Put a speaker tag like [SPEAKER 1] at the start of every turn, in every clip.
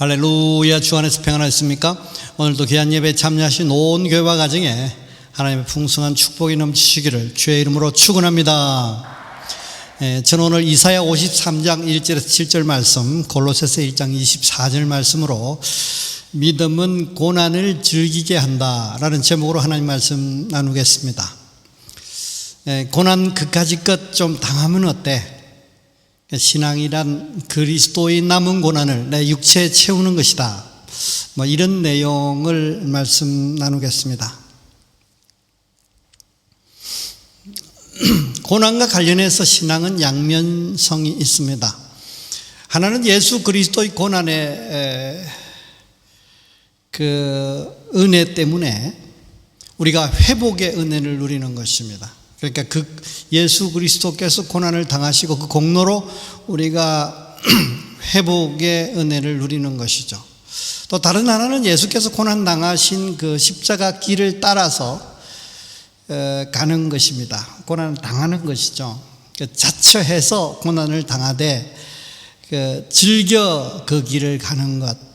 [SPEAKER 1] 할렐루야. 주 안에서 평안하셨습니까? 오늘도 귀한 예배에 참여하신 온 교회와 가정에 하나님의 풍성한 축복이 넘치시기를 주의 이름으로 축원합니다. 저는 오늘 이사야 53장 1절에서 7절 말씀, 골로새서 1장 24절 말씀으로 믿음은 고난을 즐기게 한다라는 제목으로 하나님 말씀 나누겠습니다. 고난 그까짓 것 좀 당하면 어때? 신앙이란 그리스도의 남은 고난을 내 육체에 채우는 것이다. 이런 내용을 말씀 나누겠습니다. 고난과 관련해서 신앙은 양면성이 있습니다. 하나는 예수 그리스도의 고난의 그 은혜 때문에 우리가 회복의 은혜를 누리는 것입니다. 그러니까 그 예수 그리스도께서 고난을 당하시고 그 공로로 우리가 회복의 은혜를 누리는 것이죠. 또 다른 하나는 예수께서 고난 당하신 그 십자가 길을 따라서 가는 것입니다. 고난을 당하는 것이죠. 자처해서 고난을 당하되 즐겨 그 길을 가는 것.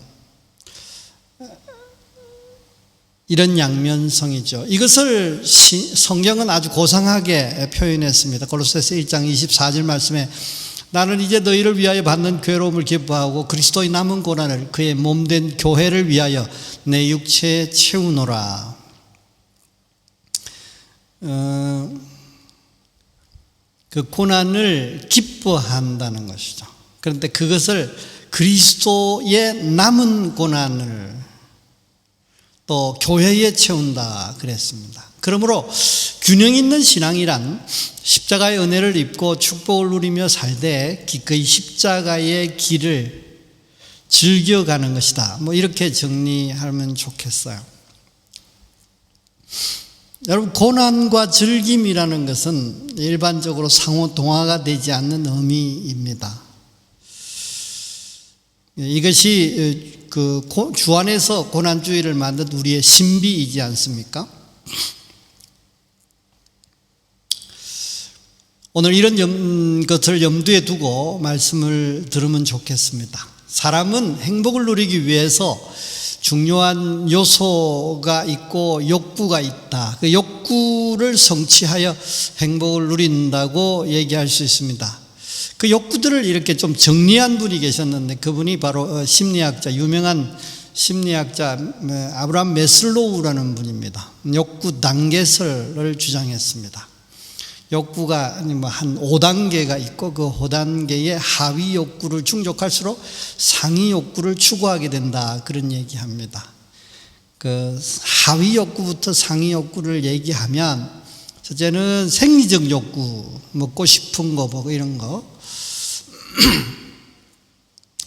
[SPEAKER 1] 이런 양면성이죠. 이것을 성경은 아주 고상하게 표현했습니다. 골로새서 1장 24절 말씀에 나는 이제 너희를 위하여 받는 괴로움을 기뻐하고 그리스도의 남은 고난을 그의 몸된 교회를 위하여 내 육체에 채우노라. 그 고난을 기뻐한다는 것이죠. 그런데 그것을 그리스도의 남은 고난을 또 교회에 채운다 그랬습니다. 그러므로 균형 있는 신앙이란 십자가의 은혜를 입고 축복을 누리며 살되 기꺼이 십자가의 길을 즐겨가는 것이다. 이렇게 정리하면 좋겠어요. 여러분, 고난과 즐김이라는 것은 일반적으로 상호 동화가 되지 않는 의미입니다. 이것이 그 주 안에서 고난주의를 만든 우리의 신비이지 않습니까? 오늘 이런 것을 염두에 두고 말씀을 들으면 좋겠습니다. 사람은 행복을 누리기 위해서 중요한 요소가 있고 욕구가 있다. 그 욕구를 성취하여 행복을 누린다고 얘기할 수 있습니다. 그 욕구들을 이렇게 좀 정리한 분이 계셨는데 그분이 바로 심리학자, 유명한 심리학자 아브라함 메슬로우라는 분입니다. 욕구 단계설을 주장했습니다. 욕구가 한 5단계가 있고 그 5단계의 하위 욕구를 충족할수록 상위 욕구를 추구하게 된다. 그런 얘기합니다. 그 하위 욕구부터 상위 욕구를 얘기하면 첫째는 생리적 욕구, 먹고 싶은 거, 이런 거.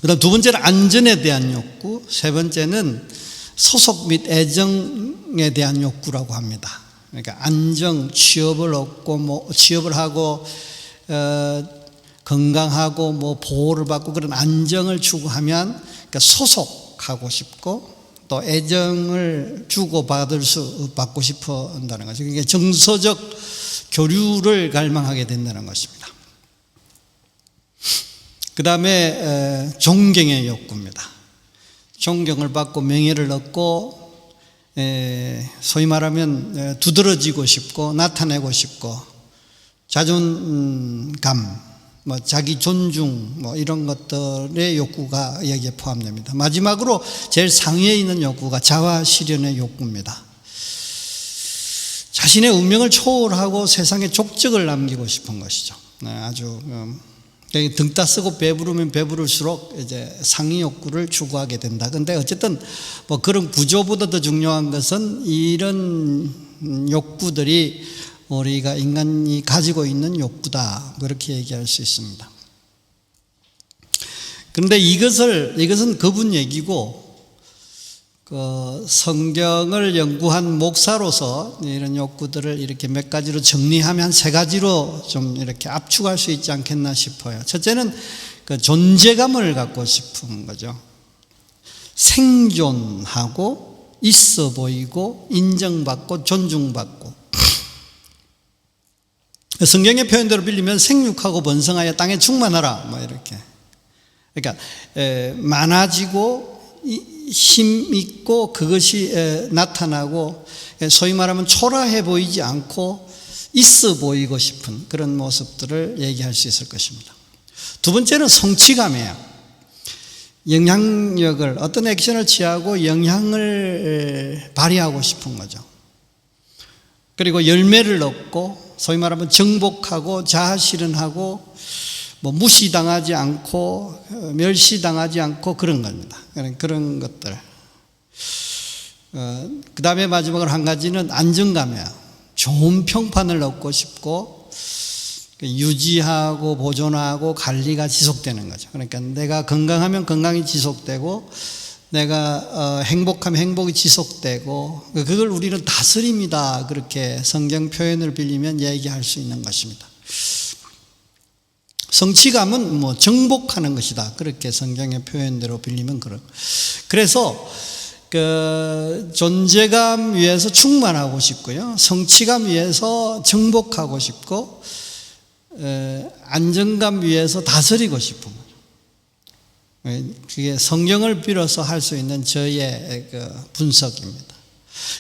[SPEAKER 1] 그다음 두 번째는 안전에 대한 욕구, 세 번째는 소속 및 애정에 대한 욕구라고 합니다. 그러니까 안정, 취업을 얻고 취업을 하고 건강하고 보호를 받고 그런 안정을 추구하면 그러니까 소속하고 싶고 또 애정을 받고 싶어 한다는 거죠. 그러니까 정서적 교류를 갈망하게 된다는 것입니다. 그 다음에 존경의 욕구입니다. 존경을 받고 명예를 얻고 소위 말하면 두드러지고 싶고 나타내고 싶고 자존감, 자기 존중 이런 것들의 욕구가 여기에 포함됩니다. 마지막으로 제일 상위에 있는 욕구가 자아 실현의 욕구입니다. 자신의 운명을 초월하고 세상에 족적을 남기고 싶은 것이죠. 아주 등 따쓰고 배부르면 배부를수록 이제 상위 욕구를 추구하게 된다. 그런데 어쨌든 그런 구조보다 더 중요한 것은 이런 욕구들이 우리가 인간이 가지고 있는 욕구다. 그렇게 얘기할 수 있습니다. 그런데 이것은 그분 얘기고 성경을 연구한 목사로서 이런 욕구들을 이렇게 몇 가지로 정리하면 세 가지로 좀 이렇게 압축할 수 있지 않겠나 싶어요. 첫째는 존재감을 갖고 싶은 거죠. 생존하고 있어 보이고 인정받고 존중받고. 성경의 표현대로 빌리면 생육하고 번성하여 땅에 충만하라 이렇게. 그러니까 많아지고 힘 있고 그것이 나타나고 소위 말하면 초라해 보이지 않고 있어 보이고 싶은 그런 모습들을 얘기할 수 있을 것입니다. 두 번째는 성취감이에요. 영향력을, 어떤 액션을 취하고 영향을 발휘하고 싶은 거죠. 그리고 열매를 얻고 소위 말하면 정복하고 자아실현하고 무시당하지 않고 멸시당하지 않고 그런 겁니다. 그런 것들. 그 다음에 마지막으로 한 가지는 안정감이에요. 좋은 평판을 얻고 싶고 유지하고 보존하고 관리가 지속되는 거죠. 그러니까 내가 건강하면 건강이 지속되고 내가 행복하면 행복이 지속되고 그걸 우리는 다스림이다. 그렇게 성경 표현을 빌리면 얘기할 수 있는 것입니다. 성취감은 정복하는 것이다. 그렇게 성경의 표현대로 빌리면 그래서 존재감 위에서 충만하고 싶고요. 성취감 위에서 정복하고 싶고 안정감 위에서 다스리고 싶은 거죠. 그게 성경을 빌어서 할 수 있는 저의 분석입니다.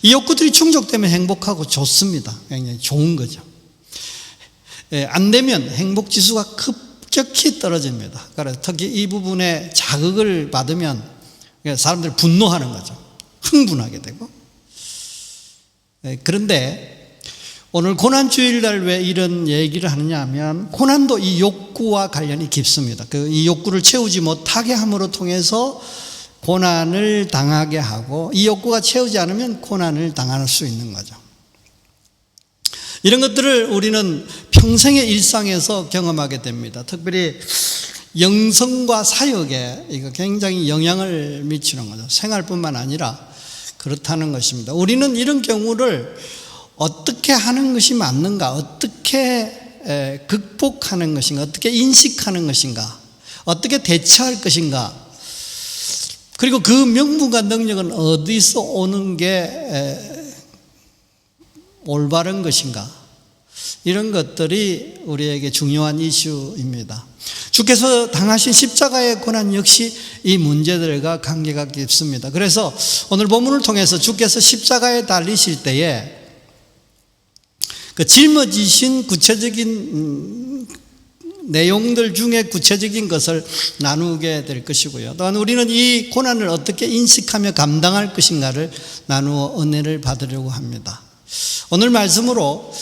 [SPEAKER 1] 이 욕구들이 충족되면 행복하고 좋습니다. 굉장히 좋은 거죠. 안 되면 행복 지수가 급격히 떨어집니다. 그래서 특히 이 부분에 자극을 받으면 사람들이 분노하는 거죠. 흥분하게 되고. 그런데 오늘 고난주일날 왜 이런 얘기를 하느냐 하면 고난도 이 욕구와 관련이 깊습니다. 이 욕구를 채우지 못하게 함으로 통해서 고난을 당하게 하고 이 욕구가 채우지 않으면 고난을 당할 수 있는 거죠. 이런 것들을 우리는 평생의 일상에서 경험하게 됩니다. 특별히 영성과 사역에 이거 굉장히 영향을 미치는 거죠. 생활뿐만 아니라 그렇다는 것입니다. 우리는 이런 경우를 어떻게 하는 것이 맞는가, 어떻게 극복하는 것인가, 어떻게 인식하는 것인가, 어떻게 대처할 것인가, 그리고 그 명분과 능력은 어디서 오는 게 올바른 것인가, 이런 것들이 우리에게 중요한 이슈입니다. 주께서 당하신 십자가의 고난 역시 이 문제들과 관계가 깊습니다. 그래서 오늘 본문을 통해서 주께서 십자가에 달리실 때에 그 짊어지신 구체적인 내용들 중에 구체적인 것을 나누게 될 것이고요. 또한 우리는 이 고난을 어떻게 인식하며 감당할 것인가를 나누어 은혜를 받으려고 합니다. 오늘 말씀으로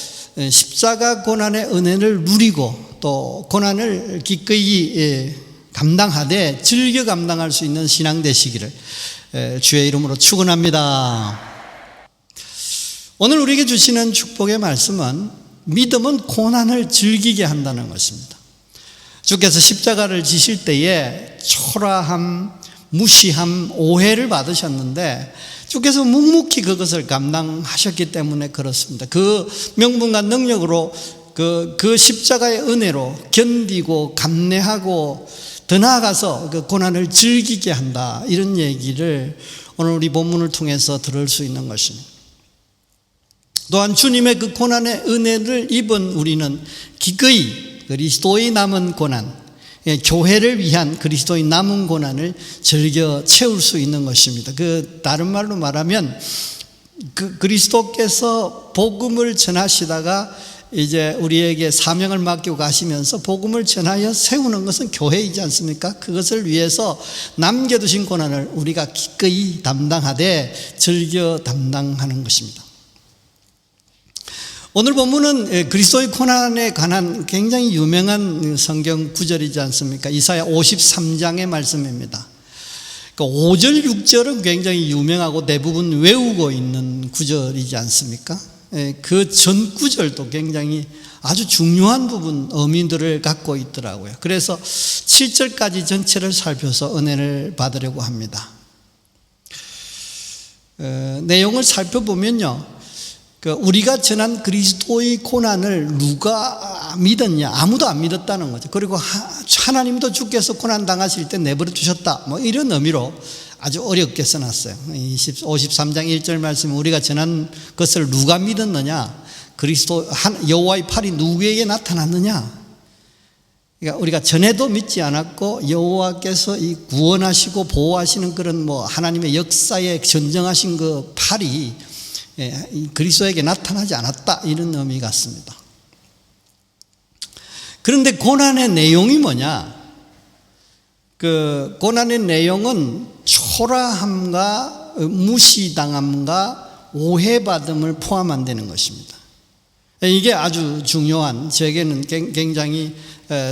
[SPEAKER 1] 십자가 고난의 은혜를 누리고 또 고난을 기꺼이 감당하되 즐겨 감당할 수 있는 신앙 되시기를 주의 이름으로 축원합니다. 오늘 우리에게 주시는 축복의 말씀은 믿음은 고난을 즐기게 한다는 것입니다. 주께서 십자가를 지실 때에 초라함, 무시함, 오해를 받으셨는데 주께서 묵묵히 그것을 감당하셨기 때문에 그렇습니다. 그 명분과 능력으로 그 십자가의 은혜로 견디고 감내하고 더 나아가서 그 고난을 즐기게 한다. 이런 얘기를 오늘 우리 본문을 통해서 들을 수 있는 것입니다. 또한 주님의 그 고난의 은혜를 입은 우리는 기꺼이 그리스도의 남은 고난, 교회를 위한 그리스도의 남은 고난을 즐겨 채울 수 있는 것입니다. 다른 말로 말하면 그리스도께서 복음을 전하시다가 이제 우리에게 사명을 맡기고 가시면서 복음을 전하여 세우는 것은 교회이지 않습니까? 그것을 위해서 남겨두신 고난을 우리가 기꺼이 담당하되 즐겨 담당하는 것입니다. 오늘 본문은 그리스도의 고난에 관한 굉장히 유명한 성경 구절이지 않습니까? 이사야 53장의 말씀입니다. 5절, 6절은 굉장히 유명하고 대부분 외우고 있는 구절이지 않습니까? 그 전 구절도 굉장히 아주 중요한 부분, 의미들을 갖고 있더라고요. 그래서 7절까지 전체를 살펴서 은혜를 받으려고 합니다. 내용을 살펴보면요, 우리가 전한 그리스도의 고난을 누가 믿었냐? 아무도 안 믿었다는 거죠. 그리고 하나님도 주께서 고난 당하실 때 내버려 두셨다. 이런 의미로 아주 어렵게 써놨어요. 53장 1절 말씀, 우리가 전한 것을 누가 믿었느냐? 그리스도 여호와의 팔이 누구에게 나타났느냐? 그러니까 우리가 전에도 믿지 않았고 여호와께서 이 구원하시고 보호하시는 그런 뭐 하나님의 역사에 전정하신 그 팔이 그리스도에게 나타나지 않았다, 이런 의미 같습니다. 그런데 고난의 내용이 뭐냐? 그 고난의 내용은 초라함과 무시당함과 오해받음을 포함한다는 것입니다. 이게 아주 중요한, 제게는 굉장히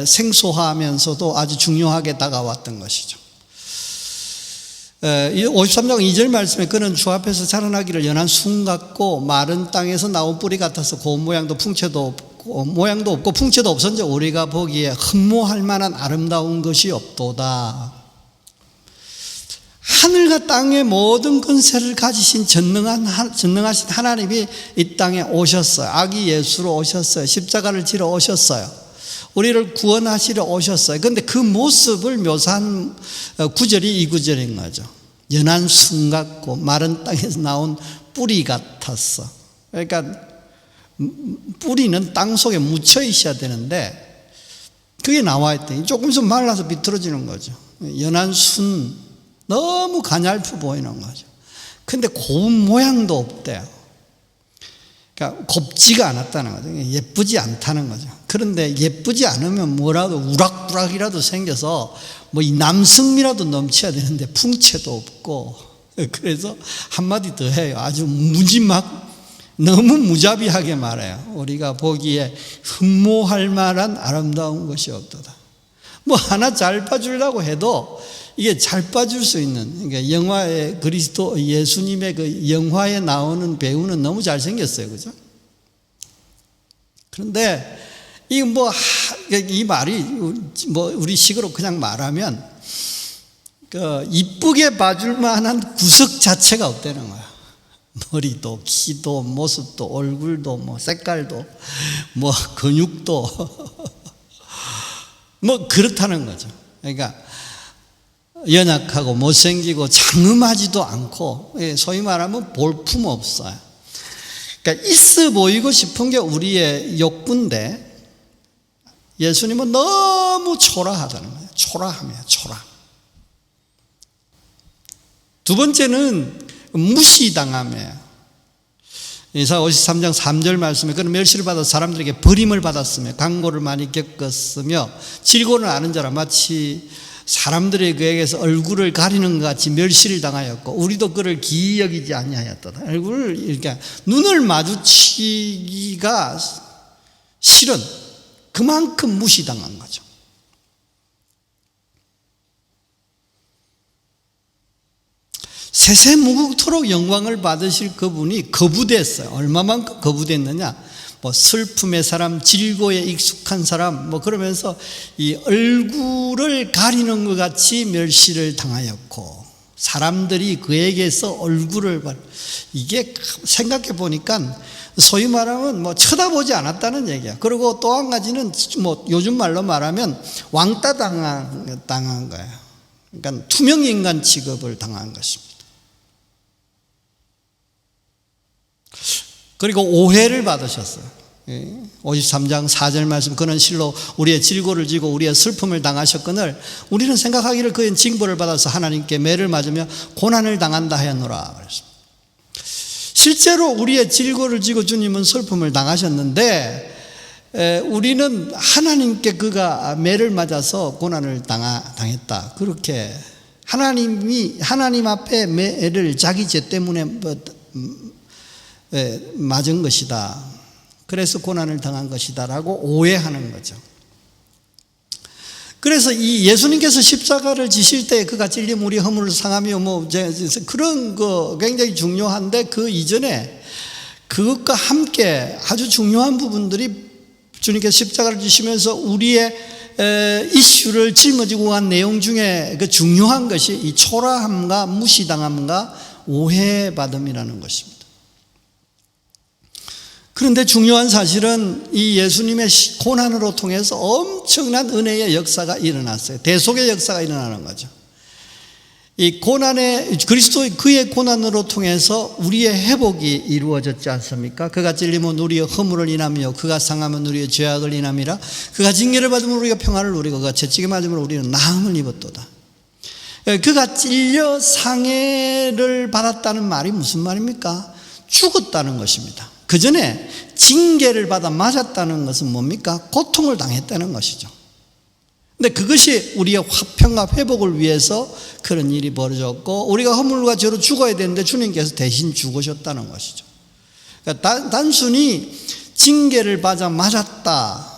[SPEAKER 1] 생소하면서도 아주 중요하게 다가왔던 것이죠. 53장 2절 말씀에 그는 주 앞에서 자라나기를 연한 순 같고 마른 땅에서 나온 뿌리 같아서 고운 모양도 없고 풍채도 없었는데 우리가 보기에 흠모할 만한 아름다운 것이 없도다. 하늘과 땅의 모든 권세를 가지신 전능하신 하나님이 이 땅에 오셨어요. 아기 예수로 오셨어요. 십자가를 지러 오셨어요. 우리를 구원하시러 오셨어요. 그런데 그 모습을 묘사한 구절이 이 구절인 거죠. 연한 순 같고 마른 땅에서 나온 뿌리 같았어. 그러니까 뿌리는 땅 속에 묻혀 있어야 되는데 그게 나와 있더니 조금 있으면 말라서 비틀어지는 거죠. 연한 순, 너무 가냘프 보이는 거죠. 근데 고운 모양도 없대요. 그러니까 곱지가 않았다는 거죠. 예쁘지 않다는 거죠. 그런데 예쁘지 않으면 뭐라도 우락부락이라도 생겨서 뭐 이 남성미라도 넘쳐야 되는데 풍채도 없고, 그래서 한마디 더 해요. 아주 무지막, 너무 무자비하게 말해요. 우리가 보기에 흠모할 만한 아름다운 것이 없도다. 뭐 하나 잘 봐주려고 해도 이게 잘 봐줄 수 있는, 그러니까 영화의 그리스도 예수님의 그 영화에 나오는 배우는 너무 잘생겼어요. 그죠? 그런데 이 말이 뭐 우리 식으로 그냥 말하면 그 이쁘게 봐줄 만한 구석 자체가 없다는 거야. 머리도, 키도, 모습도, 얼굴도, 뭐 색깔도, 뭐 근육도 뭐 그렇다는 거죠. 그러니까 연약하고 못생기고 장음하지도 않고, 소위 말하면 볼품 없어요. 그러니까 있어 보이고 싶은 게 우리의 욕구인데 예수님은 너무 초라하다는 거예요. 초라함이에요. 초라. 두 번째는 무시당함이에요. 이사야 53장 3절 말씀에 그는 멸시를 받아 사람들에게 버림을 받았으며 강고를 많이 겪었으며 질고를 아는 자라 마치 사람들이 그에게서 얼굴을 가리는 것 같이 멸시를 당하였고 우리도 그를 기이 여기지 아니하였도다. 얼굴을 이렇게 눈을 마주치기가 싫은, 그만큼 무시당한 거죠. 세세무국토록 영광을 받으실 그분이 거부됐어요. 얼마만큼 거부됐느냐? 뭐 슬픔의 사람, 질고에 익숙한 사람, 뭐 그러면서 이 얼굴을 가리는 것 같이 멸시를 당하였고 사람들이 그에게서 얼굴을 이게 생각해 보니까 소위 말하면 뭐 쳐다보지 않았다는 얘기야. 그리고 또 한 가지는 뭐 요즘 말로 말하면 왕따 당한 거예요. 그러니까 투명인간 취급을 당한 것입니다. 그리고 오해를 받으셨어요. 53장 4절 말씀, 그는 실로 우리의 질고를 지고 우리의 슬픔을 당하셨거늘 우리는 생각하기를 그의 징벌을 받아서 하나님께 매를 맞으며 고난을 당한다 하였노라 그랬습니다. 실제로 우리의 질고를 지고 주님은 슬픔을 당하셨는데 우리는 하나님께 그가 매를 맞아서 고난을 당했다. 그렇게 하나님 앞에 매를 자기 죄 때문에 맞은 것이다. 그래서 고난을 당한 것이다 라고 오해하는 거죠. 그래서 이 예수님께서 십자가를 지실 때 그가 찔림 우리 허물을 상하며 뭐 그런 거 굉장히 중요한데 그 이전에 그것과 함께 아주 중요한 부분들이 주님께서 십자가를 지시면서 우리의 이슈를 짊어지고 간 내용 중에 그 중요한 것이 이 초라함과 무시당함과 오해받음이라는 것입니다. 그런데 중요한 사실은 이 예수님의 고난으로 통해서 엄청난 은혜의 역사가 일어났어요. 대속의 역사가 일어나는 거죠. 이 고난의 그리스도의 그의 고난으로 통해서 우리의 회복이 이루어졌지 않습니까? 그가 찔림은 우리의 허물을 인하며 그가 상함은 우리의 죄악을 인함이라. 그가 징계를 받으면 우리가 평안을 누리고 그가 채찍에 맞으면 우리는 나음을 입었도다. 그가 찔려 상해를 받았다는 말이 무슨 말입니까? 죽었다는 것입니다. 그 전에 징계를 받아 맞았다는 것은 뭡니까? 고통을 당했다는 것이죠. 근데 그것이 우리의 화평과 회복을 위해서 그런 일이 벌어졌고, 우리가 허물과 죄로 죽어야 되는데 주님께서 대신 죽으셨다는 것이죠. 그러니까 단순히 징계를 받아 맞았다,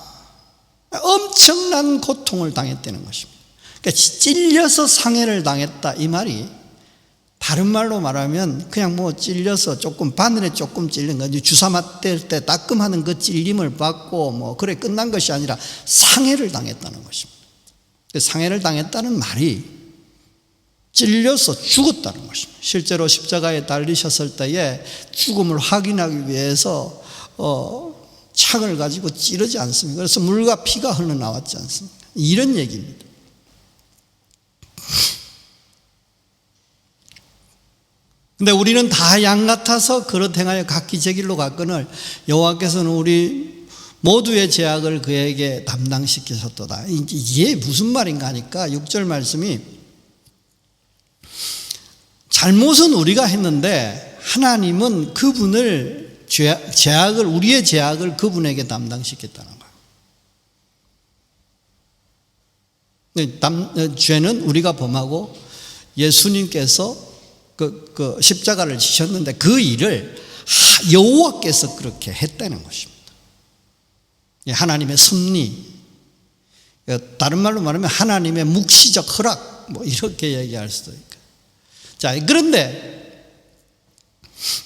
[SPEAKER 1] 엄청난 고통을 당했다는 것입니다. 그러니까 찔려서 상해를 당했다, 이 말이 다른 말로 말하면 그냥 뭐 찔려서 조금 바늘에 조금 찔린 거지, 주사 맞을 때 따끔하는 그 찔림을 받고 뭐 그래 끝난 것이 아니라 상해를 당했다는 것입니다. 상해를 당했다는 말이 찔려서 죽었다는 것입니다. 실제로 십자가에 달리셨을 때에 죽음을 확인하기 위해서 창을 가지고 찌르지 않습니까? 그래서 물과 피가 흘러나왔지 않습니까? 이런 얘기입니다. 근데 우리는 다 양 같아서 그릇 행하여 각기 제 길로 갔거늘 여호와께서는 우리 모두의 죄악을 그에게 담당시키셨도다. 이게 무슨 말인가 하니까 6절 말씀이, 잘못은 우리가 했는데 하나님은 그분을 죄악을, 우리의 죄악을 그분에게 담당시켰다는 거예요. 죄는 우리가 범하고 예수님께서 그 십자가를 지셨는데 그 일을 여호와께서 그렇게 했다는 것입니다. 하나님의 섭리, 다른 말로 말하면 하나님의 묵시적 허락, 뭐 이렇게 얘기할 수도 있고. 자, 그런데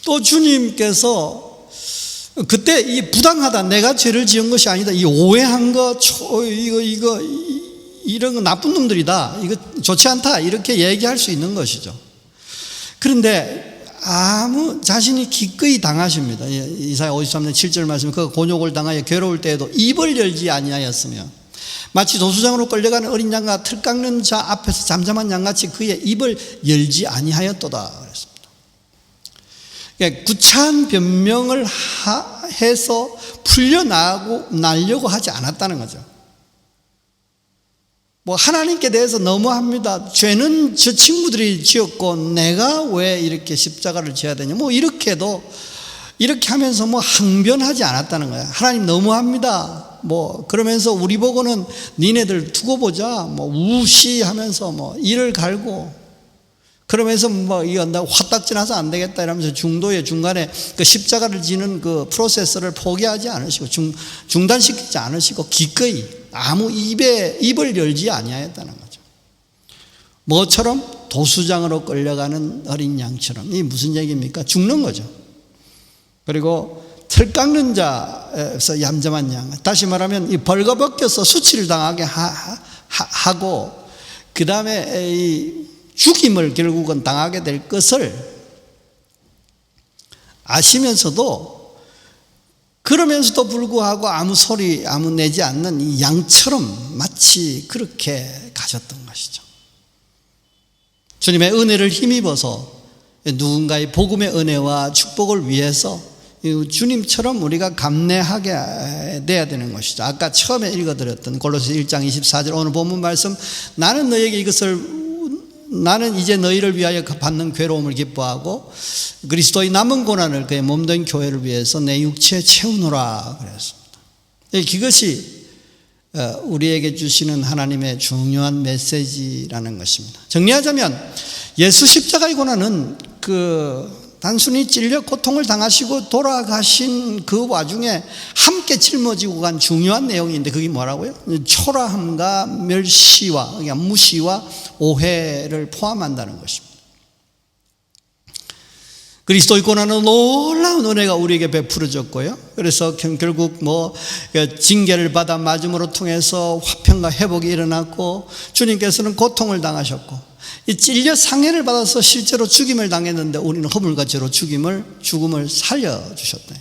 [SPEAKER 1] 또 주님께서 그때 이 부당하다, 내가 죄를 지은 것이 아니다, 이 오해한 거, 이런 거 나쁜 놈들이다, 이거 좋지 않다, 이렇게 얘기할 수 있는 것이죠. 그런데 아무 자신이 기꺼이 당하십니다. 이사야 53년 7절 말씀, 그가 곤욕을 당하여 괴로울 때에도 입을 열지 아니하였으며 마치 도수장으로 끌려가는 어린 양과 틀 깎는 자 앞에서 잠잠한 양같이 그의 입을 열지 아니하였도다 그랬습니다. 그러니까 구차한 변명을 해서 풀려나려고 하지 않았다는 거죠. 뭐 하나님께 대해서 너무합니다, 죄는 저 친구들이 지었고 내가 왜 이렇게 십자가를 져야 되냐, 뭐 이렇게 하면서 뭐 항변하지 않았다는 거예요. 하나님 너무합니다, 뭐 그러면서 우리 보고는 니네들 두고 보자, 뭐 우시하면서 뭐 이를 갈고, 그러면서 뭐 이거 나 화딱지 나서 안 되겠다 이러면서 중도의 중간에 그 십자가를 지는 그 프로세스를 포기하지 않으시고 중단시키지 않으시고 기꺼이 아무 입을 열지 아니하였다는 거죠. 뭐처럼? 도수장으로 끌려가는 어린 양처럼. 이 무슨 얘기입니까? 죽는 거죠. 그리고 틀 깎는 자에서 얌전한 양, 다시 말하면 이 벌거벗겨서 수치를 당하게 하고 그 다음에 이 죽임을 결국은 당하게 될 것을 아시면서도, 그러면서도 불구하고 아무 소리 내지 않는 이 양처럼 마치 그렇게 가셨던 것이죠. 주님의 은혜를 힘입어서 누군가의 복음의 은혜와 축복을 위해서 주님처럼 우리가 감내하게 돼야 되는 것이죠. 아까 처음에 읽어드렸던 골로새 1장 24절 오늘 본문 말씀, 나는 이제 너희를 위하여 받는 괴로움을 기뻐하고 그리스도의 남은 고난을 그의 몸된 교회를 위해서 내 육체에 채우노라 그랬습니다. 이것이 우리에게 주시는 하나님의 중요한 메시지라는 것입니다. 정리하자면 예수 십자가의 고난은 단순히 찔려 고통을 당하시고 돌아가신 그 와중에 함께 짊어지고 간 중요한 내용인데, 그게 뭐라고요? 초라함과 멸시와, 그러니까 무시와 오해를 포함한다는 것입니다. 그리스도의 고난은 놀라운 은혜가 우리에게 베풀어졌고요. 그래서 결국 징계를 받아 맞음으로 통해서 화평과 회복이 일어났고, 주님께서는 고통을 당하셨고, 이 찔려 상해를 받아서 실제로 죽임을 당했는데 우리는 허물과 죄로 죽음을 살려주셨다.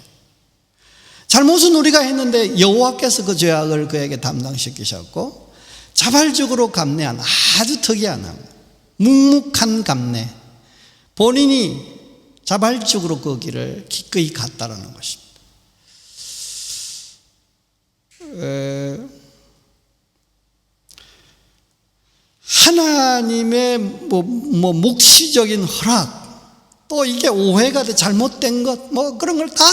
[SPEAKER 1] 잘못은 우리가 했는데 여호와께서 그 죄악을 그에게 담당시키셨고, 자발적으로 감내한 아주 특이한 묵묵한 감내, 본인이 자발적으로 그 길을 기꺼이 갔다라는 것입니다. 하나님의 묵시적인 허락, 또 이게 오해가 돼 잘못된 것, 그런 걸 다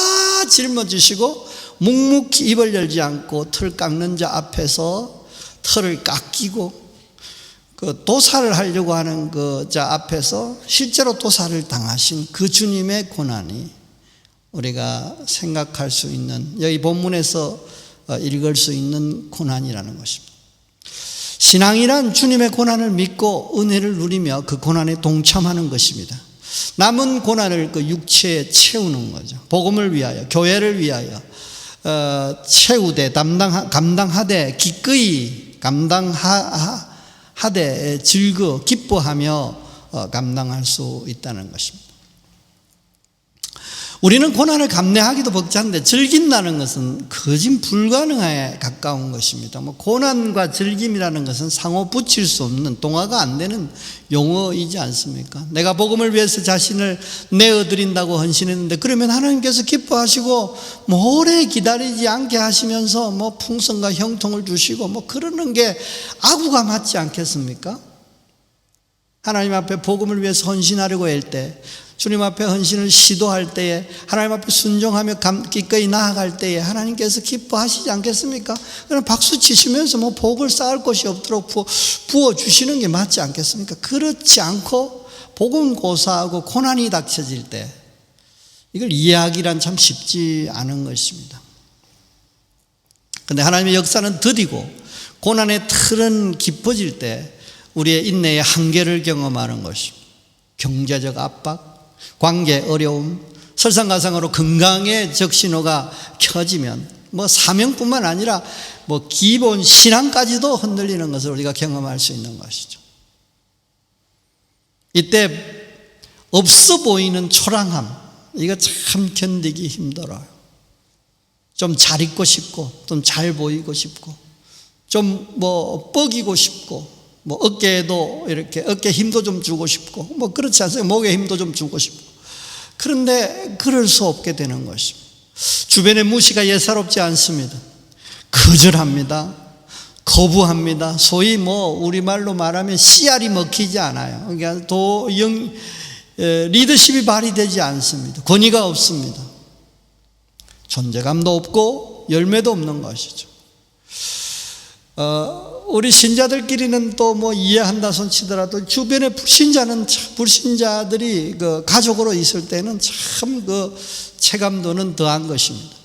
[SPEAKER 1] 짊어지시고 묵묵히 입을 열지 않고 털 깎는 자 앞에서 털을 깎이고 그 도살을 하려고 하는 그 자 앞에서 실제로 도살을 당하신 그 주님의 고난이 우리가 생각할 수 있는, 여기 본문에서 읽을 수 있는 고난이라는 것입니다. 신앙이란 주님의 고난을 믿고 은혜를 누리며 그 고난에 동참하는 것입니다. 남은 고난을 그 육체에 채우는 거죠. 복음을 위하여, 교회를 위하여 채우되 감당하되 기꺼이 감당하되 즐거 기뻐하며 감당할 수 있다는 것입니다. 우리는 고난을 감내하기도 벅찬데 즐긴다는 것은 거진 불가능에 가까운 것입니다. 고난과 즐김이라는 것은 상호 붙일 수 없는, 동화가 안 되는 용어이지 않습니까? 내가 복음을 위해서 자신을 내어드린다고 헌신했는데 그러면 하나님께서 기뻐하시고 오래 기다리지 않게 하시면서 풍성과 형통을 주시고 그러는 게 아구가 맞지 않겠습니까? 하나님 앞에 복음을 위해서 헌신하려고 할 때, 주님 앞에 헌신을 시도할 때에, 하나님 앞에 순종하며 기꺼이 나아갈 때에 하나님께서 기뻐하시지 않겠습니까? 그럼 박수 치시면서 복을 쌓을 것이 없도록 부어주시는 게 맞지 않겠습니까? 그렇지 않고 복음 고사하고 고난이 닥쳐질 때 이걸 이해하기란 참 쉽지 않은 것입니다. 그런데 하나님의 역사는 더디고 고난의 틀은 깊어질 때 우리의 인내의 한계를 경험하는 것입니다. 경제적 압박, 관계 어려움, 설상가상으로 건강의 적신호가 켜지면 사명뿐만 아니라 기본 신앙까지도 흔들리는 것을 우리가 경험할 수 있는 것이죠. 이때 없어 보이는 초라함, 이거 참 견디기 힘들어요. 좀 잘 입고 싶고, 좀 잘 보이고 싶고, 좀 뻐기고 싶고, 어깨에도 이렇게 어깨 힘도 좀 주고 싶고, 그렇지 않습니까? 목에 힘도 좀 주고 싶고. 그런데 그럴 수 없게 되는 것입니다. 주변의 무시가 예사롭지 않습니다. 거절합니다. 거부합니다. 소위 우리말로 말하면 씨알이 먹히지 않아요. 그러니까 리더십이 발휘되지 않습니다. 권위가 없습니다. 존재감도 없고 열매도 없는 것이죠. 우리 신자들끼리는 또 이해한다 손 치더라도 주변의 불신자들이 그 가족으로 있을 때는 참 그 체감도는 더한 것입니다.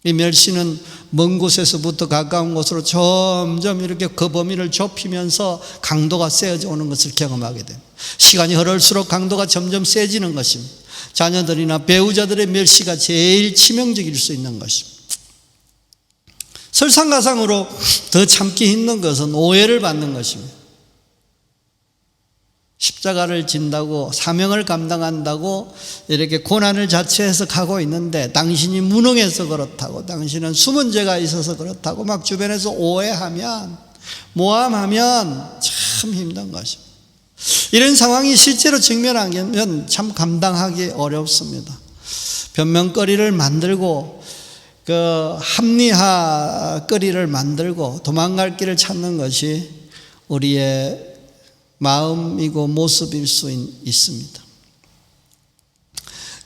[SPEAKER 1] 이 멸시는 먼 곳에서부터 가까운 곳으로 점점 이렇게 그 범위를 좁히면서 강도가 세어져 오는 것을 경험하게 됩니다. 시간이 흐를수록 강도가 점점 세지는 것입니다. 자녀들이나 배우자들의 멸시가 제일 치명적일 수 있는 것입니다. 설상가상으로 더 참기 힘든 것은 오해를 받는 것입니다. 십자가를 진다고, 사명을 감당한다고 이렇게 고난을 자처해서 가고 있는데 당신이 무능해서 그렇다고, 당신은 숨은 죄가 있어서 그렇다고 주변에서 오해하면, 모함하면 참 힘든 것입니다. 이런 상황이 실제로 직면하면 참 감당하기 어렵습니다. 변명거리를 만들고 합리화거리를 만들고 도망갈 길을 찾는 것이 우리의 마음이고 모습일 수 있습니다.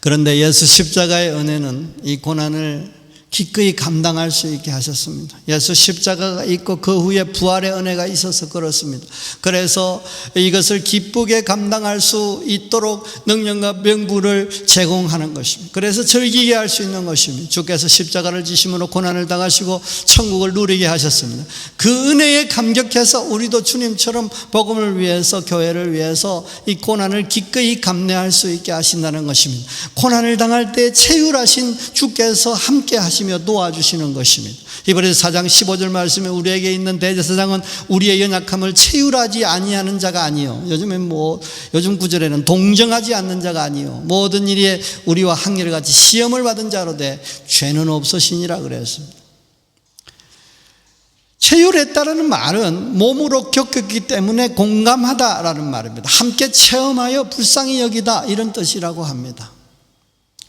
[SPEAKER 1] 그런데 예수 십자가의 은혜는 이 고난을 기꺼이 감당할 수 있게 하셨습니다. 예수 십자가가 있고 그 후에 부활의 은혜가 있어서 그렇습니다. 그래서 이것을 기쁘게 감당할 수 있도록 능력과 명분을 제공하는 것입니다. 그래서 즐기게 할 수 있는 것입니다. 주께서 십자가를 지심으로 고난을 당하시고 천국을 누리게 하셨습니다. 그 은혜에 감격해서 우리도 주님처럼 복음을 위해서, 교회를 위해서 이 고난을 기꺼이 감내할 수 있게 하신다는 것입니다. 고난을 당할 때 체휼하신 주께서 함께 하시며 도와주시는 것입니다. 히브리서 4장 15절 말씀에 우리에게 있는 대제사장은 우리의 연약함을 체휼하지 아니하는 자가 아니요, 요즘 구절에는 동정하지 않는 자가 아니요, 모든 일에 우리와 한결같이 시험을 받은 자로 돼 죄는 없으시니라 그랬습니다. 체휼했다라는 말은 몸으로 겪었기 때문에 공감하다라는 말입니다. 함께 체험하여 불쌍히 여기다, 이런 뜻이라고 합니다.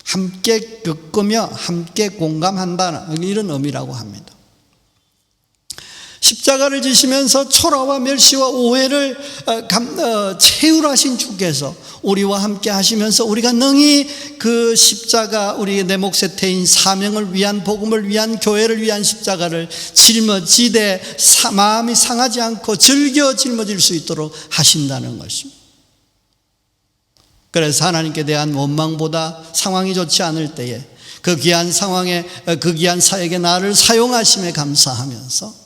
[SPEAKER 1] 함께 겪으며 함께 공감한다, 이런 의미라고 합니다. 십자가를 지시면서 초라와 멸시와 오해를 체휼하신 주께서 우리와 함께 하시면서 우리가 능히 그 십자가, 우리의 내 몫의 태인 사명을 위한, 복음을 위한, 교회를 위한 십자가를 짊어지되 마음이 상하지 않고 즐겨 짊어질 수 있도록 하신다는 것입니다. 그래서 하나님께 대한 원망보다 상황이 좋지 않을 때에 그 귀한 상황에, 그 귀한 사역에 나를 사용하심에 감사하면서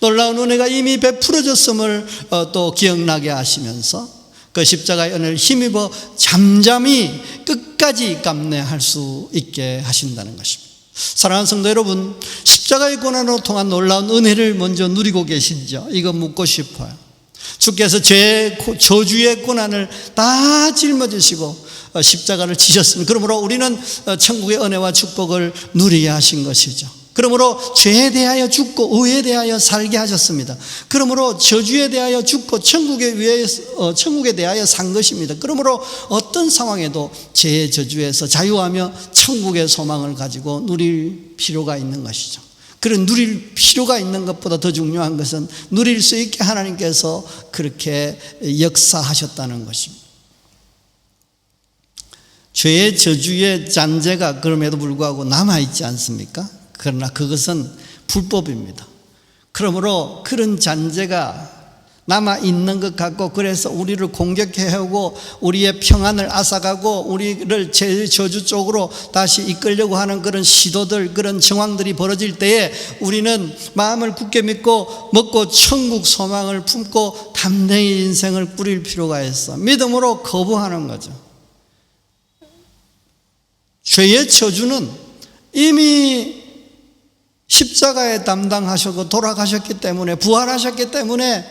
[SPEAKER 1] 놀라운 은혜가 이미 베풀어졌음을 또 기억나게 하시면서 그 십자가의 은혜를 힘입어 잠잠히 끝까지 감내할 수 있게 하신다는 것입니다. 사랑하는 성도 여러분, 십자가의 고난으로 통한 놀라운 은혜를 먼저 누리고 계신지요? 이거 묻고 싶어요. 주께서 죄의 저주의 고난을 다 짊어지시고 십자가를 지셨습니다. 그러므로 우리는 천국의 은혜와 축복을 누리게 하신 것이죠. 그러므로 죄에 대하여 죽고 의에 대하여 살게 하셨습니다. 그러므로 저주에 대하여 죽고 천국에 대하여 산 것입니다. 그러므로 어떤 상황에도 죄의 저주에서 자유하며 천국의 소망을 가지고 누릴 필요가 있는 것이죠. 그런 누릴 필요가 있는 것보다 더 중요한 것은 누릴 수 있게 하나님께서 그렇게 역사하셨다는 것입니다. 죄의 저주의 잔재가 그럼에도 불구하고 남아있지 않습니까? 그러나 그것은 불법입니다. 그러므로 그런 잔재가 남아있는 것 같고, 그래서 우리를 공격해오고 우리의 평안을 앗아가고 우리를 저주 쪽으로 다시 이끌려고 하는 그런 시도들, 그런 정황들이 벌어질 때에 우리는 마음을 굳게 믿고 먹고 천국 소망을 품고 담대히 인생을 꾸릴 필요가 있어. 믿음으로 거부하는 거죠. 죄의 저주는 이미 십자가에 담당하셨고 돌아가셨기 때문에, 부활하셨기 때문에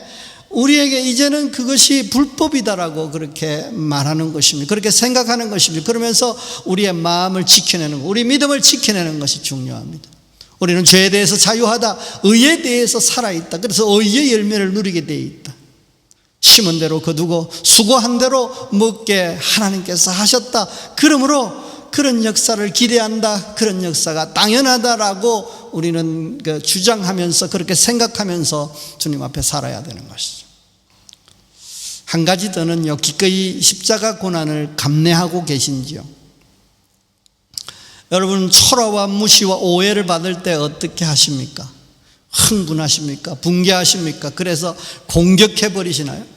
[SPEAKER 1] 우리에게 이제는 그것이 불법이다라고 그렇게 말하는 것입니다. 그렇게 생각하는 것입니다. 그러면서 우리의 마음을 지켜내는 것, 우리 믿음을 지켜내는 것이 중요합니다. 우리는 죄에 대해서 자유하다, 의에 대해서 살아있다. 그래서 의의 열매를 누리게 되어 있다. 심은 대로 거두고 수고한 대로 먹게 하나님께서 하셨다. 그러므로 그런 역사를 기대한다, 그런 역사가 당연하다라고 우리는 주장하면서, 그렇게 생각하면서 주님 앞에 살아야 되는 것이죠. 한 가지 더는요, 기꺼이 십자가 고난을 감내하고 계신지요? 여러분, 초라와 무시와 오해를 받을 때 어떻게 하십니까? 흥분하십니까? 붕괴하십니까? 그래서 공격해 버리시나요?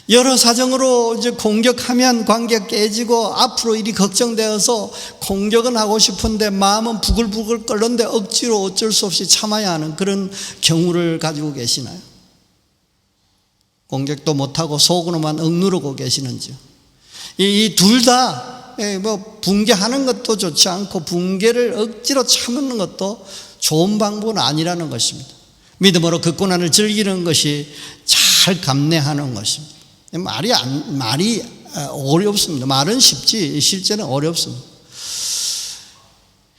[SPEAKER 1] 여러 사정으로 이제 공격하면 관계가 깨지고 앞으로 일이 걱정되어서 공격은 하고 싶은데 마음은 부글부글 끓는데 억지로 어쩔 수 없이 참아야 하는 그런 경우를 가지고 계시나요? 공격도 못하고 속으로만 억누르고 계시는지요? 이 둘 다 붕괴하는 것도 좋지 않고 붕괴를 억지로 참는 것도 좋은 방법은 아니라는 것입니다. 믿음으로 그 고난을 즐기는 것이 잘 감내하는 것입니다. 말이 어렵습니다. 말은 쉽지 실제는 어렵습니다.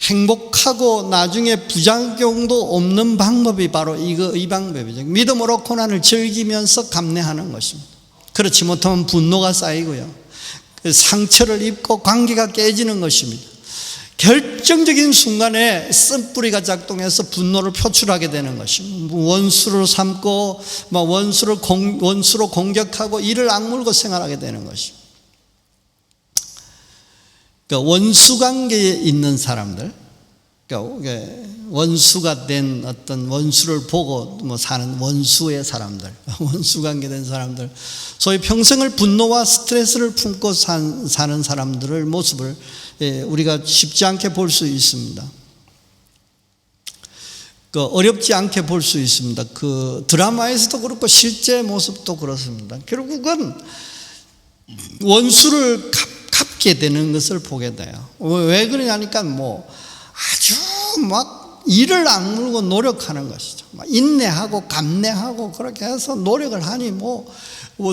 [SPEAKER 1] 행복하고 나중에 부작용도 없는 방법이 바로 이 방법이죠. 믿음으로 고난을 즐기면서 감내하는 것입니다. 그렇지 못하면 분노가 쌓이고요, 상처를 입고 관계가 깨지는 것입니다. 결정적인 순간에 쓴뿌리가 작동해서 분노를 표출하게 되는 것입니다. 원수를 삼고 원수로 공격하고 이를 악물고 생활하게 되는 것입니다. 그러니까 원수 관계에 있는 사람들, 그러니까 원수가 된 어떤 원수를 보고 사는 원수의 사람들, 원수 관계된 사람들, 소위 평생을 분노와 스트레스를 품고 사는 사람들의 모습을 우리가 쉽지 않게 볼 수 있습니다. 어렵지 않게 볼 수 있습니다. 그 드라마에서도 그렇고 실제 모습도 그렇습니다. 결국은 원수를 갚게 되는 것을 보게 돼요. 왜 그러냐니까 아주 이를 악물고 노력하는 것이죠. 인내하고 감내하고 그렇게 해서 노력을 하니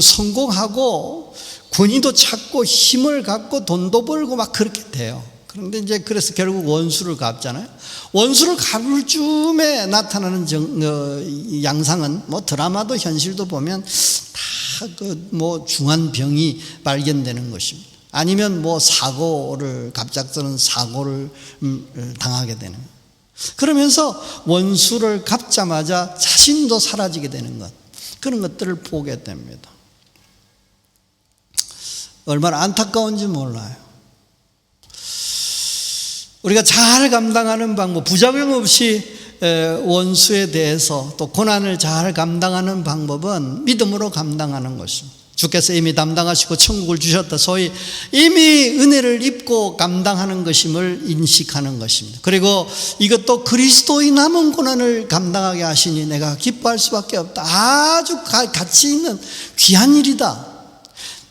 [SPEAKER 1] 성공하고 권위도 찾고 힘을 갖고 돈도 벌고 그렇게 돼요. 그런데 이제 그래서 결국 원수를 갚잖아요. 원수를 갚을 쯤에 나타나는 양상은 뭐 드라마도 현실도 보면 다 뭐 중한 병이 발견되는 것입니다. 아니면 뭐 갑작스러운 사고를 당하게 되는 거예요. 그러면서 원수를 갚자마자 자신도 사라지게 되는 것, 그런 것들을 보게 됩니다. 얼마나 안타까운지 몰라요. 우리가 잘 감당하는 방법, 부작용 없이 원수에 대해서 또 고난을 잘 감당하는 방법은 믿음으로 감당하는 것입니다. 주께서 이미 담당하시고 천국을 주셨다. 소위 이미 은혜를 입고 감당하는 것임을 인식하는 것입니다. 그리고 이것도 그리스도의 남은 고난을 감당하게 하시니 내가 기뻐할 수밖에 없다. 아주 가치 있는 귀한 일이다.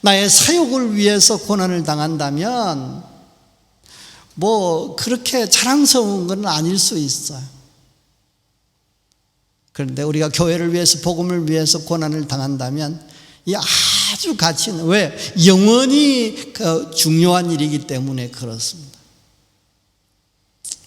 [SPEAKER 1] 나의 사욕을 위해서 고난을 당한다면 뭐 그렇게 자랑스러운 건 아닐 수 있어요. 그런데 우리가 교회를 위해서, 복음을 위해서 고난을 당한다면 이 아주 가치 있는, 왜? 영원히 중요한 일이기 때문에 그렇습니다.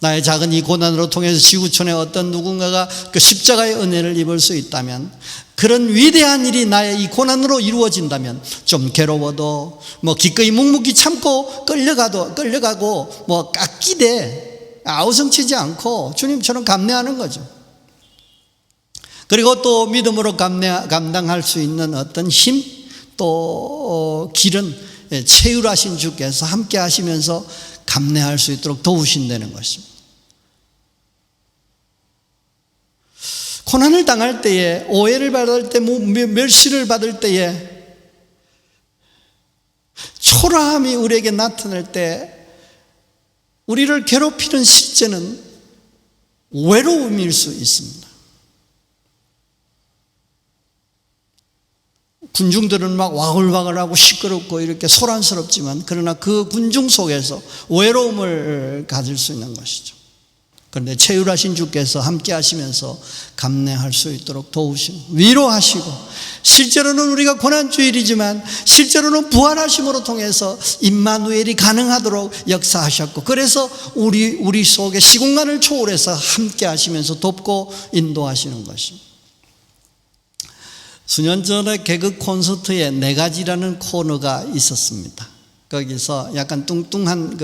[SPEAKER 1] 나의 작은 이 고난으로 통해서 지구촌의 어떤 누군가가 그 십자가의 은혜를 입을 수 있다면, 그런 위대한 일이 나의 이 고난으로 이루어진다면 좀 괴로워도 뭐 기꺼이 묵묵히 참고 끌려가고 뭐 깎이되 아우성치지 않고 주님처럼 감내하는 거죠. 그리고 또 믿음으로 감당할 수 있는 어떤 힘, 또 길은 체휼하신 주께서 함께 하시면서 감내할 수 있도록 도우신다는 것입니다. 고난을 당할 때에, 오해를 받을 때, 멸시를 받을 때에, 초라함이 우리에게 나타날 때 우리를 괴롭히는 실제는 외로움일 수 있습니다. 군중들은 막 와글와글하고 시끄럽고 이렇게 소란스럽지만, 그러나 그 군중 속에서 외로움을 가질 수 있는 것이죠. 그런데 체휼하신 주께서 함께 하시면서 감내할 수 있도록 도우시고 위로하시고, 실제로는 우리가 고난주일이지만 실제로는 부활하심으로 통해서 임마누엘이 가능하도록 역사하셨고, 그래서 우리 속에 시공간을 초월해서 함께 하시면서 돕고 인도하시는 것입니다. 수년 전에 개그 콘서트에 네 가지라는 코너가 있었습니다. 거기서 약간 뚱뚱한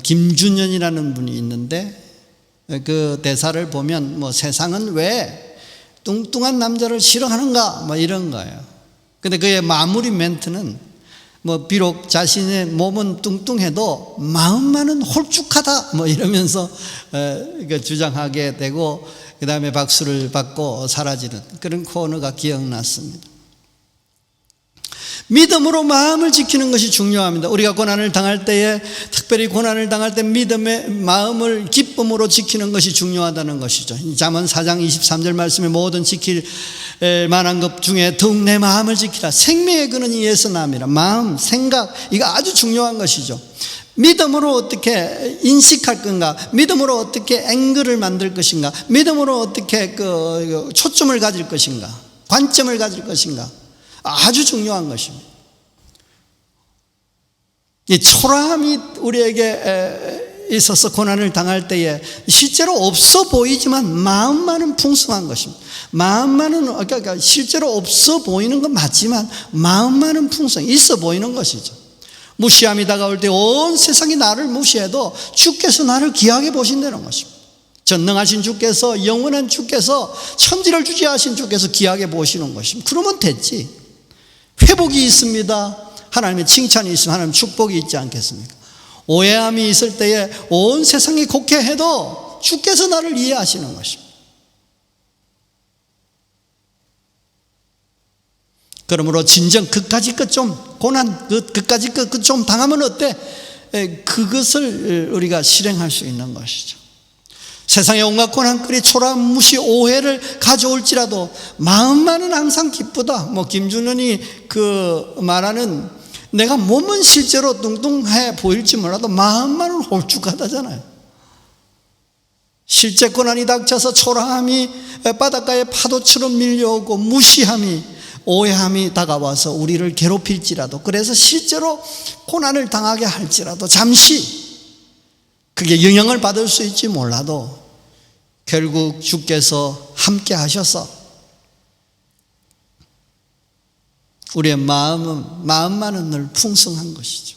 [SPEAKER 1] 김준현이라는 분이 있는데, 그 대사를 보면 뭐 세상은 왜 뚱뚱한 남자를 싫어하는가 뭐 이런 거예요. 근데 그의 마무리 멘트는 뭐 비록 자신의 몸은 뚱뚱해도 마음만은 홀쭉하다 뭐 이러면서 주장하게 되고, 그 다음에 박수를 받고 사라지는 그런 코너가 기억났습니다. 믿음으로 마음을 지키는 것이 중요합니다. 우리가 고난을 당할 때에, 특별히 고난을 당할 때 믿음의 마음을 기쁨으로 지키는 것이 중요하다는 것이죠. 잠언 4장 23절 말씀에 모든 지킬 만한 것 중에 더욱 내 마음을 지키라. 생명의 근원이 예수남이라. 마음, 생각, 이거 아주 중요한 것이죠. 믿음으로 어떻게 인식할 건가? 믿음으로 어떻게 앵글을 만들 것인가? 믿음으로 어떻게 초점을 가질 것인가? 관점을 가질 것인가? 아주 중요한 것입니다. 이 초라함이 우리에게 있어서 고난을 당할 때에 실제로 없어 보이지만 마음만은 풍성한 것입니다. 마음만은, 그러니까 실제로 없어 보이는 건 맞지만 마음만은 있어 보이는 것이죠. 무시함이 다가올 때 온 세상이 나를 무시해도 주께서 나를 귀하게 보신다는 것입니다. 전능하신 주께서, 영원한 주께서, 천지를 주재하신 주께서 귀하게 보시는 것입니다. 그러면 됐지. 회복이 있습니다. 하나님의 칭찬이 있으면 하나님 축복이 있지 않겠습니까? 오해함이 있을 때에 온 세상이 곡해해도 주께서 나를 이해하시는 것입니다. 그러므로 진정 그까지 고난, 그까지 좀 당하면 어때? 그것을 우리가 실행할 수 있는 것이죠. 세상의 온갖 고난거리, 초라함, 무시, 오해를 가져올지라도 마음만은 항상 기쁘다. 뭐 김준현이 말하는, 내가 몸은 실제로 뚱뚱해 보일지 몰라도 마음만은 홀쭉하다잖아요. 실제 고난이 닥쳐서 초라함이 바닷가의 파도처럼 밀려오고, 무시함이, 오해함이 다가와서 우리를 괴롭힐지라도, 그래서 실제로 고난을 당하게 할지라도 잠시 그게 영향을 받을 수 있지 몰라도 결국 주께서 함께 하셔서 우리의 마음만은 늘 풍성한 것이죠.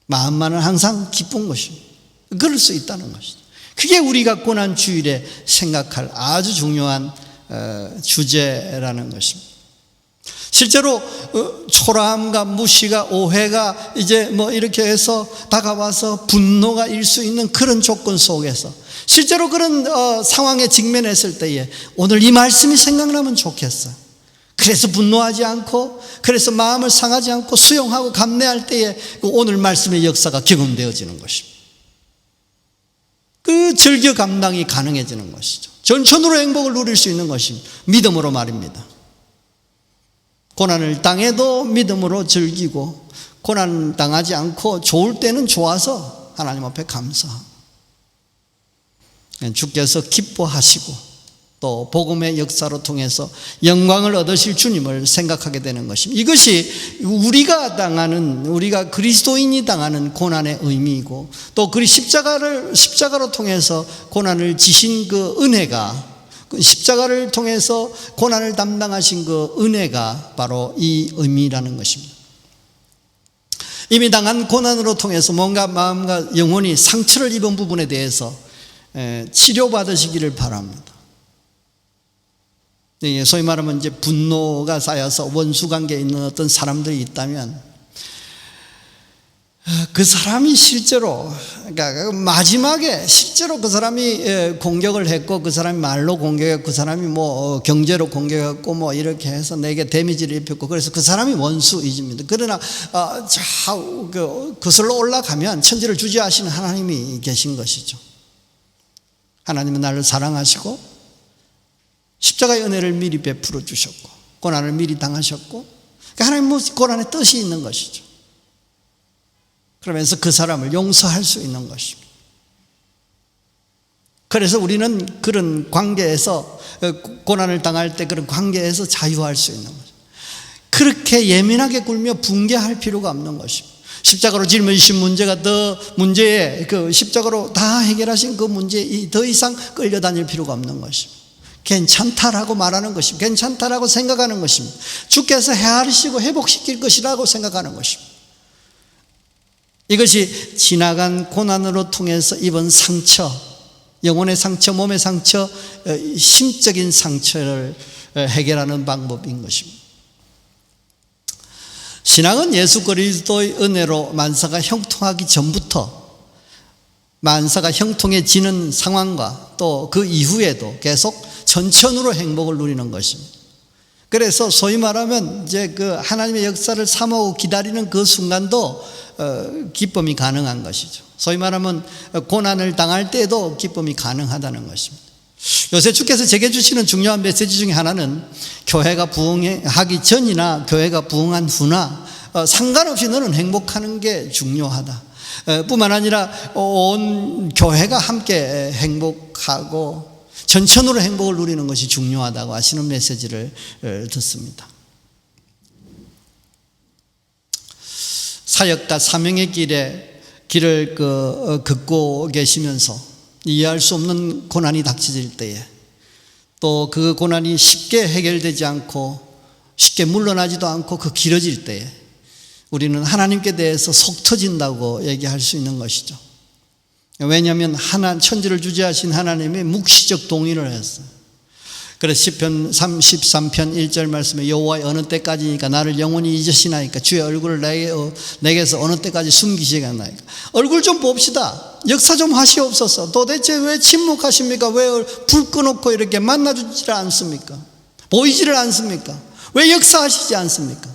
[SPEAKER 1] 마음만은 항상 기쁜 것입니다. 그럴 수 있다는 것이죠. 그게 우리가 고난 주일에 생각할 아주 중요한 주제라는 것입니다. 실제로 초라함과 무시가, 오해가 이제 뭐 이렇게 해서 다가와서 분노가 일 수 있는 그런 조건 속에서 실제로 그런 상황에 직면했을 때에 오늘 이 말씀이 생각나면 좋겠어요. 그래서 분노하지 않고, 그래서 마음을 상하지 않고 수용하고 감내할 때에 오늘 말씀의 역사가 경험되어지는 것입니다. 그 절규 감당이 가능해지는 것이죠. 전천후로 행복을 누릴 수 있는 것입니다. 믿음으로 말입니다. 고난을 당해도 믿음으로 즐기고, 고난 당하지 않고 좋을 때는 좋아서 하나님 앞에 감사하고, 주께서 기뻐하시고 또 복음의 역사로 통해서 영광을 얻으실 주님을 생각하게 되는 것입니다. 이것이 우리가 그리스도인이 당하는 고난의 의미이고, 또 그 십자가로 통해서 고난을 지신 그 은혜가, 십자가를 통해서 고난을 담당하신 그 은혜가 바로 이 의미라는 것입니다. 이미 당한 고난으로 통해서 뭔가 마음과 영혼이 상처를 입은 부분에 대해서 치료받으시기를 바랍니다. 소위 말하면 이제 분노가 쌓여서 원수관계에 있는 어떤 사람들이 있다면 그 사람이 실제로, 그러니까 마지막에 실제로 그 사람이 공격을 했고, 그 사람이 말로 공격했고, 그 사람이 뭐 경제로 공격했고, 뭐 이렇게 해서 내게 데미지를 입혔고, 그래서 그 사람이 원수이집니다. 그러나 그슬로 올라가면 천지를 주재하시는 하나님이 계신 것이죠. 하나님은 나를 사랑하시고 십자가의 은혜를 미리 베풀어 주셨고, 고난을 미리 당하셨고, 그러니까 하나님은 고난의 뜻이 있는 것이죠. 그러면서 그 사람을 용서할 수 있는 것입니다. 그래서 우리는 그런 관계에서, 고난을 당할 때 그런 관계에서 자유할 수 있는 거죠. 그렇게 예민하게 굴며 붕괴할 필요가 없는 것입니다. 십자가로 짊어지신 문제가 그 십자가로 다 해결하신 그 문제에 더 이상 끌려다닐 필요가 없는 것입니다. 괜찮다라고 말하는 것입니다. 괜찮다라고 생각하는 것입니다. 주께서 헤아리시고 회복시킬 것이라고 생각하는 것입니다. 이것이 지나간 고난으로 통해서 입은 상처, 영혼의 상처, 몸의 상처, 심적인 상처를 해결하는 방법인 것입니다. 신앙은 예수 그리스도의 은혜로 만사가 형통하기 전부터 만사가 형통해지는 상황과 또 그 이후에도 계속 전천후로 행복을 누리는 것입니다. 그래서 소위 말하면 이제 그 하나님의 역사를 사모하고 기다리는 그 순간도 기쁨이 가능한 것이죠. 소위 말하면 고난을 당할 때도 기쁨이 가능하다는 것입니다. 요새 주께서 제게 주시는 중요한 메시지 중에 하나는 교회가 부흥하기 전이나 교회가 부흥한 후나 상관없이 너는 행복하는 게 중요하다. 뿐만 아니라 온 교회가 함께 행복하고 전천후로 행복을 누리는 것이 중요하다고 하시는 메시지를 듣습니다. 사역과 사명의 길을 걷고 계시면서 이해할 수 없는 고난이 닥쳐질 때에, 또 그 고난이 쉽게 해결되지 않고 쉽게 물러나지도 않고 그 길어질 때에 우리는 하나님께 대해서 속 터진다고 얘기할 수 있는 것이죠. 왜냐하면 천지를 주재하신 하나님의 묵시적 동의를 했어요. 그래서 시편 33편 1절 말씀에 여호와의 어느 때까지니까 나를 영원히 잊으시나이까 주의 얼굴을 내게서 어느 때까지 숨기시겠나이까. 얼굴 좀 봅시다. 역사 좀 하시옵소서. 도대체 왜 침묵하십니까? 왜 불 꺼놓고 이렇게 만나주지를 않습니까? 보이지를 않습니까? 왜 역사하시지 않습니까?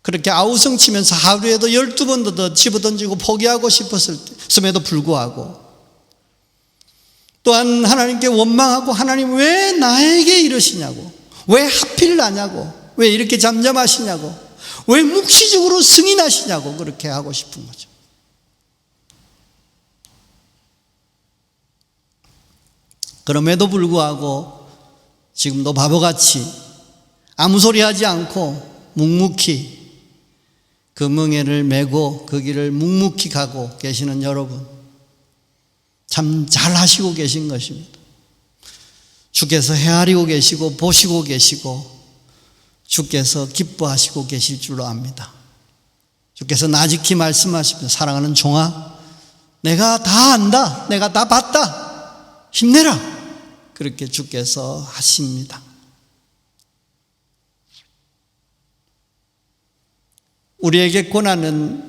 [SPEAKER 1] 그렇게 아우성치면서 하루에도 12번도 더 집어던지고 포기하고 싶었음에도 불구하고, 또한 하나님께 원망하고 하나님 왜 나에게 이러시냐고, 왜 하필 나냐고, 왜 이렇게 잠잠하시냐고, 왜 묵시적으로 승인하시냐고 그렇게 하고 싶은 거죠. 그럼에도 불구하고 지금도 바보같이 아무 소리 하지 않고 묵묵히 그 멍에를 메고 그 길을 묵묵히 가고 계시는 여러분, 참 잘하시고 계신 것입니다. 주께서 헤아리고 계시고 보시고 계시고 주께서 기뻐하시고 계실 줄로 압니다. 주께서 나직히 말씀하십니다. 사랑하는 종아, 내가 다 안다, 내가 다 봤다, 힘내라, 그렇게 주께서 하십니다. 우리에게 고난은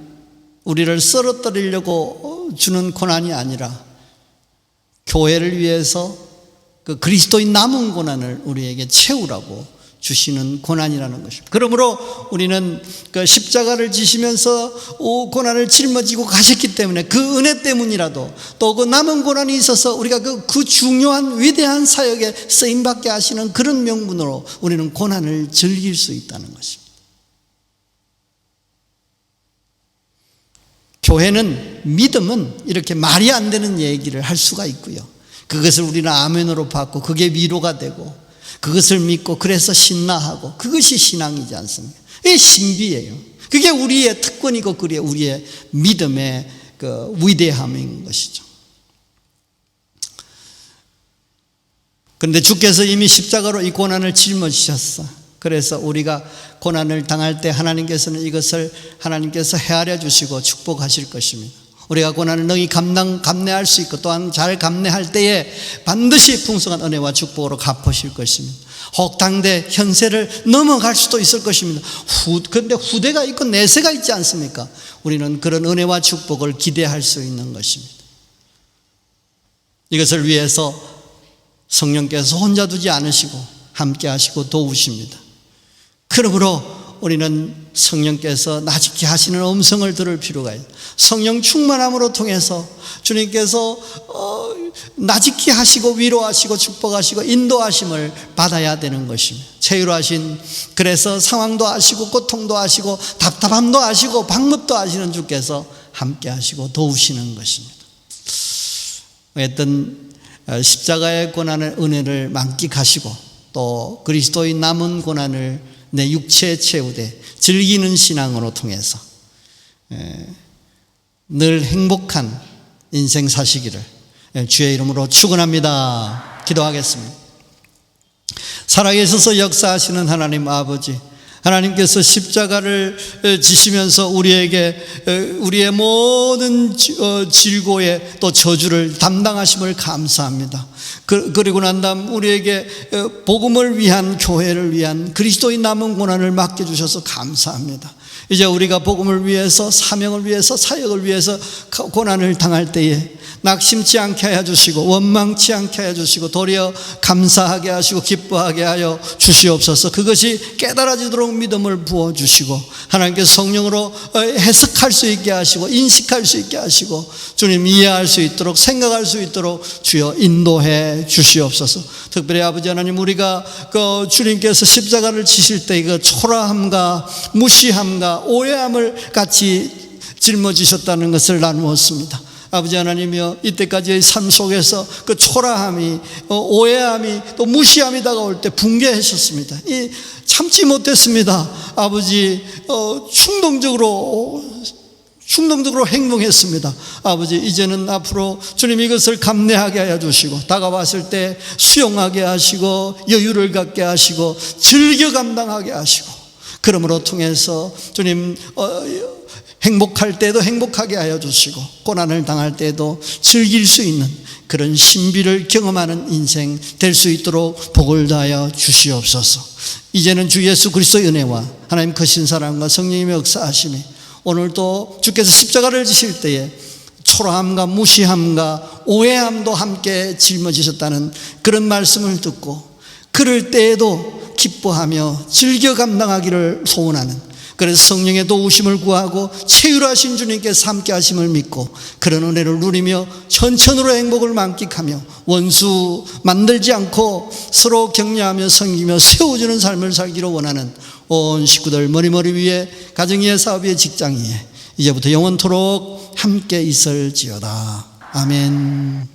[SPEAKER 1] 우리를 쓰러뜨리려고 주는 고난이 아니라 교회를 위해서 그 그리스도인 남은 고난을 우리에게 채우라고 주시는 고난이라는 것입니다. 그러므로 우리는 그 십자가를 지시면서 고난을 짊어지고 가셨기 때문에 그 은혜 때문이라도 또 그 남은 고난이 있어서 우리가 그 중요한 위대한 사역에 쓰임받게 하시는 그런 명분으로 우리는 고난을 즐길 수 있다는 것입니다. 교회는, 믿음은 이렇게 말이 안 되는 얘기를 할 수가 있고요, 그것을 우리는 아멘으로 받고 그게 위로가 되고 그것을 믿고 그래서 신나하고, 그것이 신앙이지 않습니까? 이게 신비예요. 그게 우리의 특권이고 그게 우리의 믿음의 그 위대함인 것이죠. 그런데 주께서 이미 십자가로 이 고난을 짊어지셨어. 그래서 우리가 고난을 당할 때 하나님께서는 이것을 하나님께서 헤아려 주시고 축복하실 것입니다. 우리가 고난을 능히 감내할 수 있고 또한 잘 감내할 때에 반드시 풍성한 은혜와 축복으로 갚으실 것입니다. 혹당대 현세를 넘어갈 수도 있을 것입니다. 그런데 후대가 있고 내세가 있지 않습니까? 우리는 그런 은혜와 축복을 기대할 수 있는 것입니다. 이것을 위해서 성령께서 혼자 두지 않으시고 함께 하시고 도우십니다. 그러므로 우리는 성령께서 나직히 하시는 음성을 들을 필요가 있어요. 성령 충만함으로 통해서 주님께서 나직히 하시고 위로하시고 축복하시고 인도하심을 받아야 되는 것입니다. 체휼하신, 그래서 상황도 아시고 고통도 아시고 답답함도 아시고 방법도 아시는 주께서 함께 하시고 도우시는 것입니다. 어떤 십자가의 고난의 은혜를 만끽하시고 또 그리스도의 남은 고난을 내 육체에 채우되 즐기는 신앙으로 통해서 늘 행복한 인생 사시기를 주의 이름으로 축원합니다. 기도하겠습니다. 살아계셔서 역사하시는 하나님 아버지, 하나님께서 십자가를 지시면서 우리에게 우리의 모든 질고에 또 저주를 담당하심을 감사합니다. 그리고 난 다음 우리에게 복음을 위한, 교회를 위한 그리스도의 남은 고난을 맡겨주셔서 감사합니다. 이제 우리가 복음을 위해서, 사명을 위해서, 사역을 위해서 고난을 당할 때에 낙심치 않게 하여 주시고 원망치 않게 하여 주시고 도리어 감사하게 하시고 기뻐하게 하여 주시옵소서. 그것이 깨달아지도록 믿음을 부어주시고 하나님께서 성령으로 해석할 수 있게 하시고 인식할 수 있게 하시고 주님 이해할 수 있도록 생각할 수 있도록 주여 인도해 주시옵소서. 특별히 아버지 하나님, 우리가 그 주님께서 십자가를 지실 때 그 초라함과 무시함과 오해함을 같이 짊어지셨다는 것을 나누었습니다. 아버지 하나님이여, 이때까지의 삶 속에서 그 초라함이, 오해함이, 또 무시함이 다가올 때 붕괴하셨습니다. 참지 못했습니다. 아버지, 충동적으로 행동했습니다. 아버지, 이제는 앞으로 주님 이것을 감내하게 하여 주시고 다가왔을 때 수용하게 하시고 여유를 갖게 하시고 즐겨 감당하게 하시고, 그러므로 통해서 주님 행복할 때도 행복하게 하여 주시고 고난을 당할 때도 즐길 수 있는 그런 신비를 경험하는 인생 될 수 있도록 복을 다하여 주시옵소서. 이제는 주 예수 그리스도의 은혜와 하나님 크신 사랑과 성령님의 역사하심이 오늘도 주께서 십자가를 지실 때에 초라함과 무시함과 오해함도 함께 짊어지셨다는 그런 말씀을 듣고 그럴 때에도 기뻐하며 즐겨 감당하기를 소원하는, 그래서 성령의 도우심을 구하고 체휼하신 주님께서 함께 하심을 믿고 그런 은혜를 누리며 천천으로 행복을 만끽하며 원수 만들지 않고 서로 격려하며 섬기며 세워주는 삶을 살기로 원하는 온 식구들 머리머리 위에 가정 위에 사업 위에 직장 위에 이제부터 영원토록 함께 있을지어다. 아멘.